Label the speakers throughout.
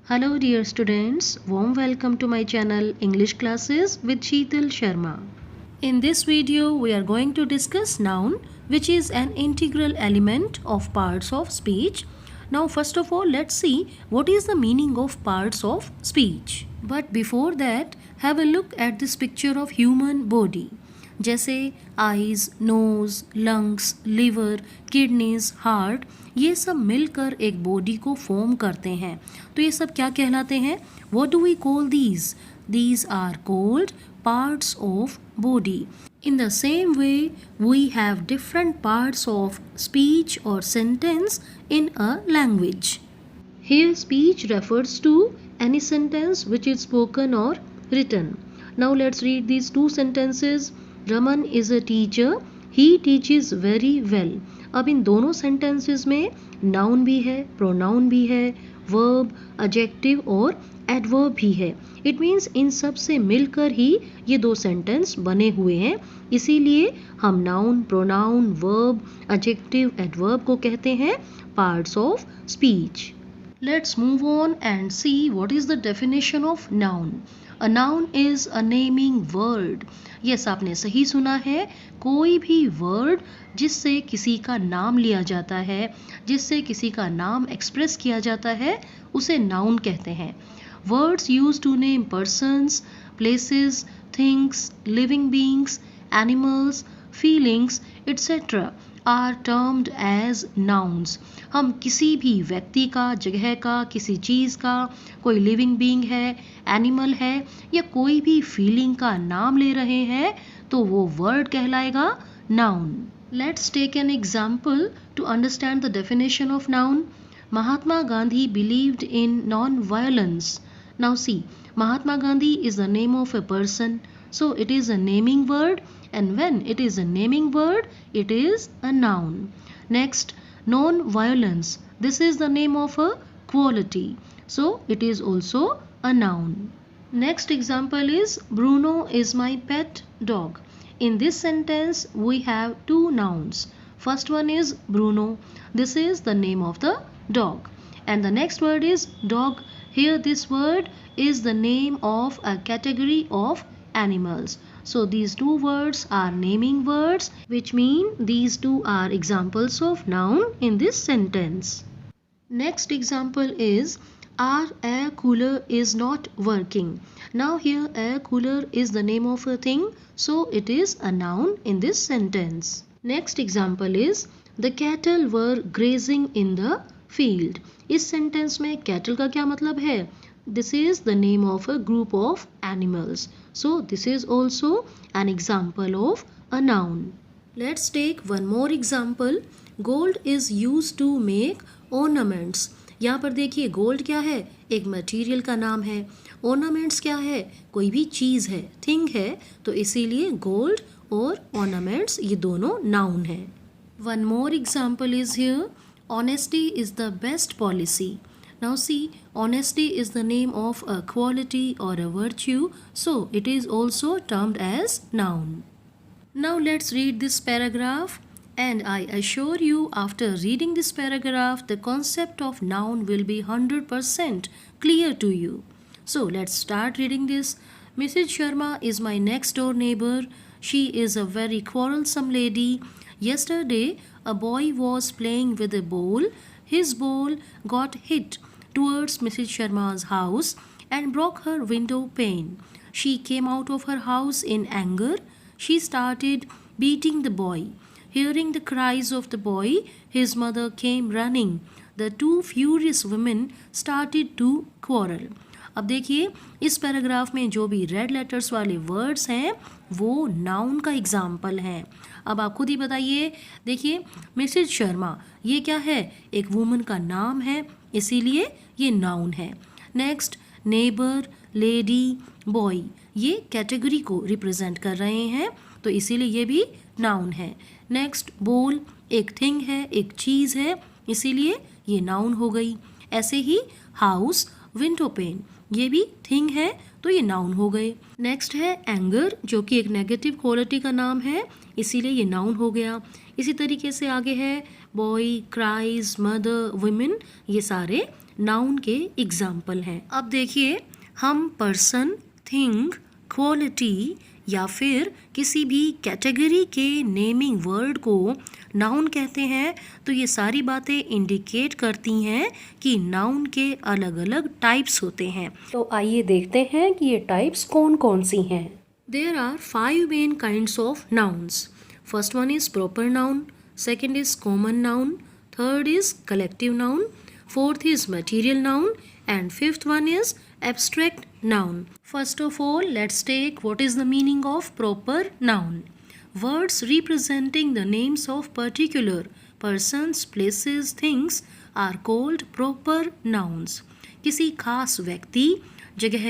Speaker 1: Hello dear students, warm welcome to my channel English Classes with Sheetal Sharma. In this video we are going to discuss noun which is an integral element of parts of speech. Now first of all let's see what is the meaning of parts of speech. But before that have a look at this picture of human body. जैसे eyes, nose, lungs, liver, kidneys, heart, ये सब मिलकर एक body को form करते हैं. तो ये सब क्या कहलाते हैं? What do we call these? These are called parts of body. In the same way, we have different parts of speech or sentence in a language. Here speech refers to any sentence which is spoken or written. Now let's read these two sentences. Raman is a teacher. He teaches very well. अब इन दोनों sentences में noun भी है, pronoun भी है, verb, adjective और adverb भी है. It means इन सब से मिलकर ही ये दो sentence बने हुए हैं. इसीलिए हम noun, pronoun, verb, adjective, adverb को कहते हैं parts of speech. Let's move on and see what is the definition of noun. A noun is a naming word. Yes, आपने सही सुना है. कोई भी word जिससे किसी का नाम लिया जाता है, जिससे किसी का नाम एक्सप्रेस किया जाता है, उसे noun कहते हैं. Words used to name persons, places, things, living beings, animals, feelings, etc. are termed as nouns. हम किसी भी व्यक्ति का, जगह का, किसी चीज़ का, कोई लिविंग बीइंग है, एनिमल है या कोई भी फीलिंग का नाम ले रहे हैं तो वो वर्ड कहलाएगा noun. Let's take an example to understand the definition of noun. Mahatma Gandhi believed in non-violence. Now see, Mahatma Gandhi is the name of a person, so it is a naming word, and when it is a naming word, it is a noun. Next, non-violence. This is the name of a quality, so it is also a noun. Next example is Bruno is my pet dog. In this sentence, we have two nouns. First one is Bruno. This is the name of the dog. And the next word is dog. Here this word is the name of a category of animals. So these two words are naming words, which mean these two are examples of noun in this sentence. Next example is our air cooler is not working. Now here air cooler is the name of a thing, so it is a noun in this sentence. Next example is the cattle were grazing in the field. इस sentence में cattle का क्या मतलब है? This is the name of a group of animals. So this is also an example of a noun. Let's take one more example. Gold is used to make ornaments. यहाँ पर देखिए gold क्या है? एक material का नाम है. Ornaments क्या है? कोई भी चीज़ है, thing है, तो इसीलिए gold और ornaments ये दोनों noun है. One more example is here. Honesty is the best policy. Now see, honesty is the name of a quality or a virtue, so it is also termed as noun. Now let's read this paragraph, and I assure you after reading this paragraph the concept of noun will be 100% clear to you. So let's start reading this. Mrs. Sharma is my next door neighbor. She is a very quarrelsome lady. Yesterday, a boy was playing with a ball. His ball got hit towards Mrs. Sharma's house and broke her window pane. She came out of her house in anger. She started beating the boy. Hearing the cries of the boy, his mother came running. The two furious women started to quarrel. अब देखिए इस paragraph में जो भी red letters वाले words हैं वो noun का एग्जाम्पल हैं. अब आप खुद ही बताइए. देखिए मिसेज शर्मा ये क्या है? एक वुमन का नाम है, इसीलिए ये नाउन है. नेक्स्ट नेबर, लेडी, बॉय ये कैटेगरी को रिप्रेजेंट कर रहे हैं, तो इसीलिए ये भी नाउन है. नेक्स्ट बोल एक थिंग है, एक चीज़ है, इसीलिए ये नाउन हो गई. ऐसे ही हाउस, विंडो पेन ये भी थिंग है, तो ये नाउन हो गए. नेक्स्ट है एंगर जो कि एक नेगेटिव क्वालिटी का नाम है, इसीलिए ये नाउन हो गया. इसी तरीके से आगे है बॉय, क्राइज, मदर, वुमेन ये सारे नाउन के एग्जाम्पल हैं। अब देखिए, हम पर्सन, थिंग, क्वालिटी या फिर किसी भी कैटेगरी के नेमिंग वर्ड को नाउन कहते हैं, तो ये सारी बातें इंडिकेट करती हैं कि नाउन के अलग अलग टाइप्स होते हैं। तो आइए देखते हैं कि ये टाइप्स कौन कौन सी हैं। There are 5 main kinds of nouns. First one is proper noun, second is common noun, third is collective noun, fourth is material noun, and fifth one is abstract noun. First of all, let's take what is the meaning of proper noun. Words representing the names of particular persons, places, things are called proper nouns. किसी खास व्यक्ति, जगह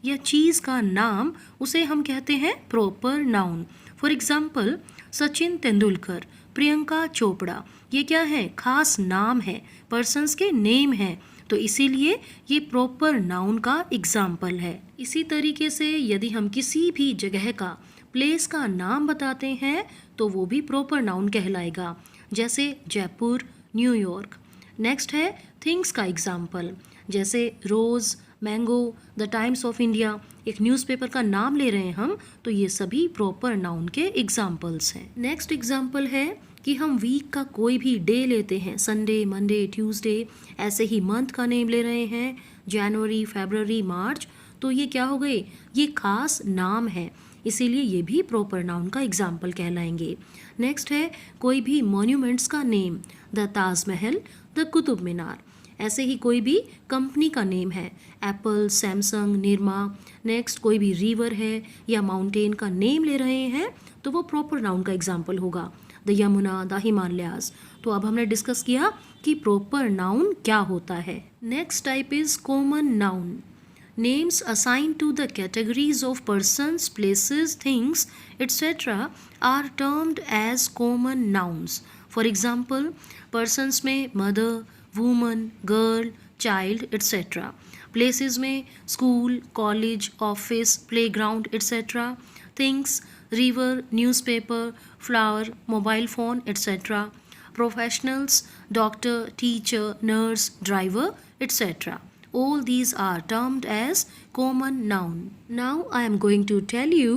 Speaker 1: या चीज़ का नाम, उसे हम कहते हैं proper noun. For example, Sachin Tendulkar, Priyanka Chopra, ये क्या है? खास नाम है, पर्सन्स के नेम है, तो इसीलिए ये प्रॉपर नाउन का एग्जाम्पल है। इसी तरीके से यदि हम किसी भी जगह का, प्लेस का नाम बताते हैं तो वो भी प्रॉपर नाउन कहलाएगा, जैसे जयपुर, न्यूयॉर्क। नेक्स्ट है थिंग्स का एग्जाम्पल, जैसे rose, mango, the times of India. एक न्यूज़पेपर का नाम ले रहे हैं हम, तो ये सभी प्रॉपर नाउन के एग्जाम्पल्स हैं। नेक्स्ट एग्जाम्पल है कि हम वीक का कोई भी डे लेते हैं, संडे, मंडे, ट्यूसडे, ऐसे ही मंथ का नेम ले रहे हैं, जनवरी, फरवरी, मार्च, तो ये क्या हो गए? ये खास नाम है, इसीलिए ये भी प्रॉपर नाउन का एग्जाम्पल कहलाएंगे। नेक्स्ट है कोई भी मॉन्यूमेंट्स का name, the Taj Mahal, the Qutub Minar. ऐसे ही कोई भी कंपनी का नेम है, एप्पल, सैमसंग, निरमा। नेक्स्ट कोई भी रिवर है या माउंटेन का नेम ले रहे हैं तो वो प्रॉपर नाउन का एग्जाम्पल होगा, द यमुना, द हिमालयाज। तो अब हमने डिस्कस किया कि प्रॉपर नाउन क्या होता है। Next type is common noun. Names assigned to the categories of persons, places, things, etc. are termed as common nouns. For example, persons में mother, woman, girl, child, etc. Places में school, college, office, playground, etc. Things, river, newspaper, flower, mobile phone, etc. Professionals, doctor, teacher, nurse, driver, etc. All these are termed as common noun. Now I am going to tell you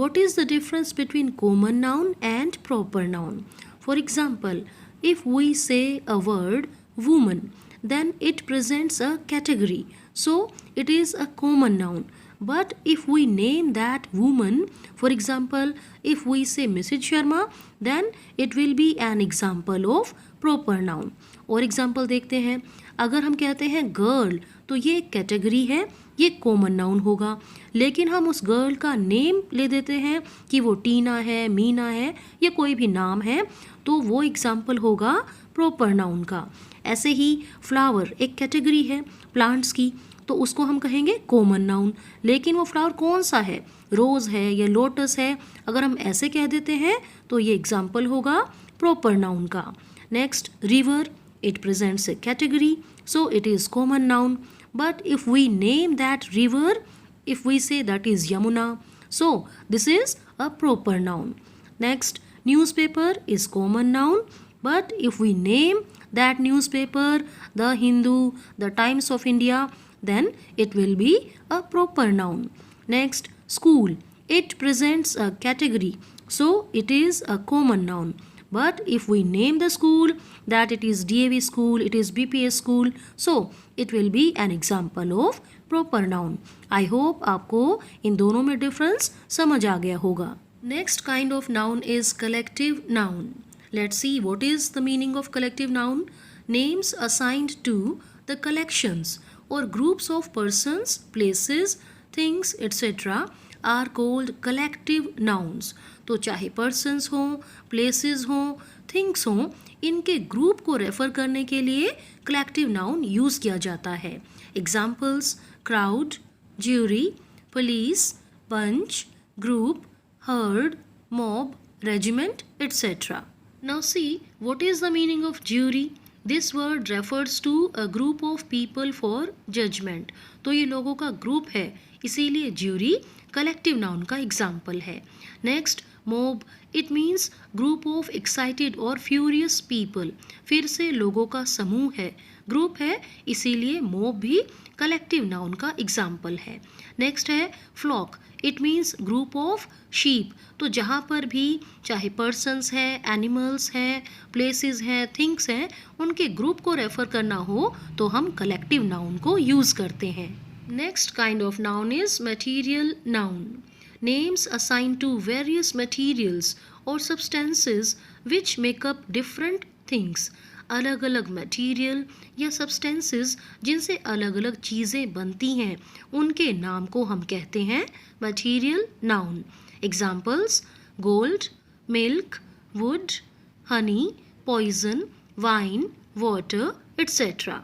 Speaker 1: what is the difference between common noun and proper noun. For example, if we say a word woman, then it presents a category, so it is a common noun. But if we name that woman, for example, if we say Mrs. Sharma, then it will be an example of proper noun. और example देखते हैं, अगर हम कहते हैं girl, तो ये एक कैटेगरी है, ये कॉमन नाउन होगा। लेकिन हम उस गर्ल का नेम ले देते हैं कि वो टीना है, मीना है या कोई भी नाम है, तो वो एग्जाम्पल होगा प्रॉपर नाउन का। ऐसे ही फ्लावर एक कैटेगरी है प्लांट्स की, तो उसको हम कहेंगे कॉमन नाउन। लेकिन वो फ्लावर कौन सा है, रोज़ है या लोटस है, अगर हम ऐसे कह देते हैं तो ये एग्जाम्पल होगा प्रॉपर नाउन का। Next river, it presents a category, so it is common noun. But if we name that river, if we say that is Yamuna, so this is a proper noun. Next, newspaper is common noun, but if we name that newspaper The Hindu, the Times of India, then it will be a proper noun. Next, school, it presents a category, so it is a common noun. But if we name the school that it is DAV school, it is BPS school, so it will be an example of proper noun. I hope आपको इन दोनों में difference समझ आ गया होगा। Next kind of noun is collective noun. Let's see what is the meaning of collective noun. Names assigned to the collections or groups of persons, places, things, etc. are called collective nouns. तो चाहे persons हों, places हों, things हों, इनके group को refer करने के लिए collective noun यूज़ किया जाता है। Examples: crowd, jury, police, bunch, group, herd, mob, regiment, etc. Now see what is the meaning of jury. This word refers to a group of people for judgment. तो ये लोगों का group है, इसीलिए jury collective noun का example है। Next, mob, it means group of excited और furious people. फिर से लोगों का समूह है, ग्रुप है, इसीलिए मोब भी कलेक्टिव नाउन का एग्जाम्पल है। नेक्स्ट है flock, it means group of sheep. तो जहाँ पर भी चाहे पर्सन्स हैं, एनिमल्स हैं, प्लेसेस हैं, थिंग्स हैं, उनके ग्रुप को रेफर करना हो तो हम कलेक्टिव नाउन को यूज़ करते हैं। Next kind of noun is material noun, names assigned to various materials or substances which make up different things। अलग अलग मटेरियल या सब्सटेंसेस जिनसे अलग अलग चीज़ें बनती हैं, उनके नाम को हम कहते हैं material noun. Examples gold, milk, wood, honey, poison, wine, water, etc.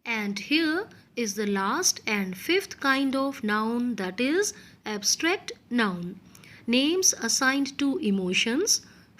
Speaker 1: And here is the last and fifth kind of noun, that is abstract noun. Names assigned to emotions,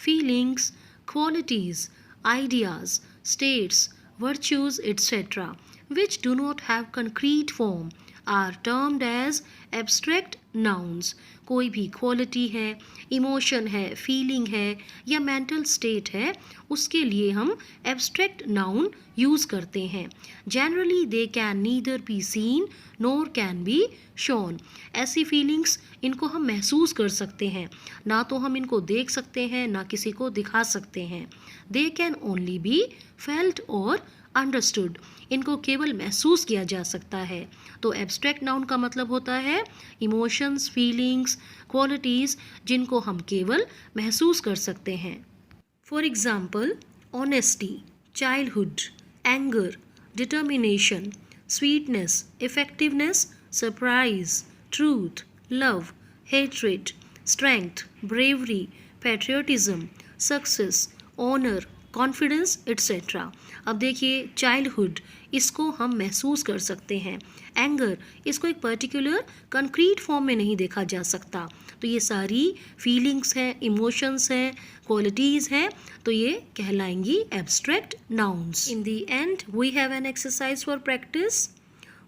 Speaker 1: feelings, qualities, ideas, states, virtues, etc. which do not have concrete form are termed as abstract nouns। कोई भी quality है, emotion है, feeling है या mental state है, उसके लिए हम एब्स्ट्रैक्ट नाउन यूज़ करते हैं। Generally they can neither be seen NOR can be shown. ऐसी फीलिंग्स, इनको हम महसूस कर सकते हैं, ना तो हम इनको देख सकते हैं, ना किसी को दिखा सकते हैं। They can only be felt और अंडरस्टूड, इनको केवल महसूस किया जा सकता है। तो एब्स्ट्रैक्ट नाउन का मतलब होता है इमोशंस, फीलिंग्स, क्वालिटीज़ जिनको हम केवल महसूस कर सकते हैं। For example honesty, childhood, anger, determination, sweetness, effectiveness, surprise, truth, love, hatred, strength, bravery, patriotism, success, honour, confidence, etcetera. अब देखिए चाइल्डहुड, इसको हम महसूस कर सकते हैं। एंगर, इसको एक पर्टिकुलर कंक्रीट फॉर्म में नहीं देखा जा सकता। तो ये सारी फीलिंग्स हैं, इमोशंस हैं, क्वालिटीज़ हैं, तो ये कहलाएंगी abstract nouns. In the end we have an exercise for practice.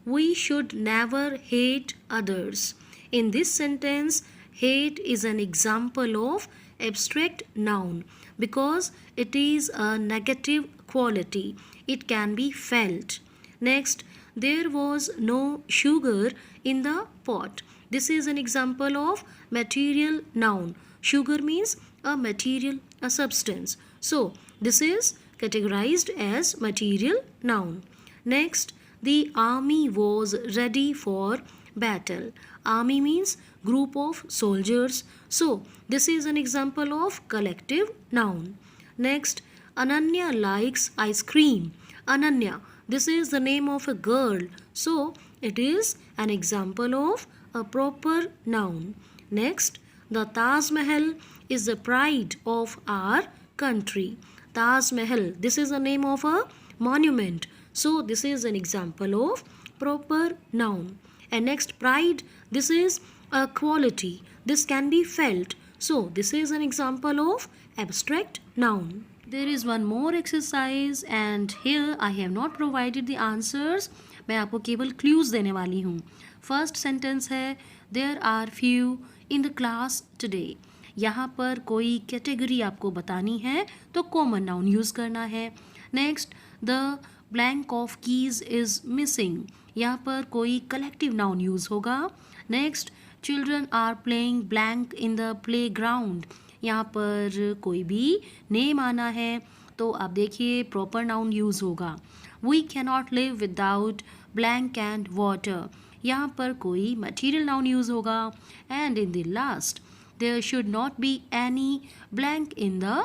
Speaker 1: We should never hate others. In this sentence, hate is an example of abstract noun because it is a negative quality. It can be felt. Next, there was no sugar in the pot. This is an example of material noun. Sugar means a material, a substance. So, this is categorized as material noun. Next, the army was ready for battle. Army means group of soldiers. So, this is an example of collective noun. Next, Ananya likes ice cream. Ananya, this is the name of a girl. So, it is an example of a proper noun. Next, the Taj Mahal is the pride of our country. Taj Mahal, this is the name of a monument. So, this is an example of proper noun. And next, pride, this is a quality. This can be felt. So, this is an example of abstract noun. There is one more exercise and here I have not provided the answers. मैं आपको केवल clues देने वाली हूँ। First sentence है There are few in the class today. यहाँ पर कोई कैटेगरी आपको बतानी है तो कॉमन नाउन यूज़ करना है। Next, the blank of keys is missing, यहाँ पर कोई कलेक्टिव नाउन यूज़ होगा। Next, children are playing blank in the playground, यहाँ पर कोई भी नेम आना है तो आप देखिए प्रॉपर नाउन यूज़ होगा। We cannot live without blank and water, यहाँ पर कोई मटीरियल नाउन यूज़ होगा। And in the last, there should not be any blank in the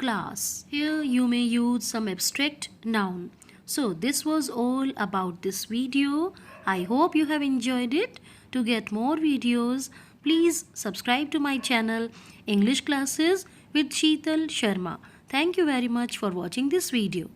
Speaker 1: class. Here you may use some abstract noun. So this was all about this video. I hope you have enjoyed it. To get more videos, please subscribe to my channel English Classes with Sheetal Sharma. Thank you very much for watching this video.